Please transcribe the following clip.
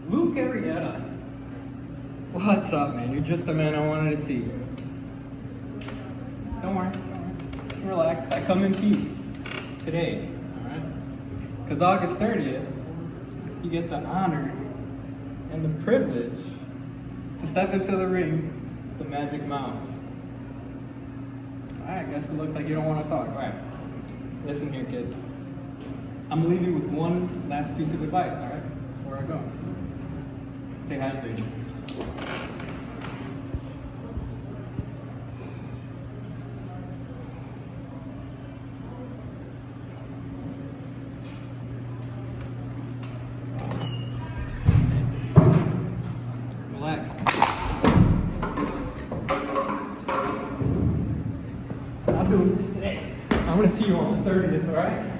Luke Arrieta. What's up, man? You're just the man I wanted to see. Don't worry. Relax. I come in peace today, alright? Because August 30th, you get the honor and the privilege to step into the ring with the Magic Mouse. Alright, guess it looks like you don't want to talk. Alright. Listen here, kid. I'm gonna leave you with one last piece of advice, alright? Before I go. Stay hydrated. Relax. I'm doing this today. I'm gonna see you on the 30th, alright?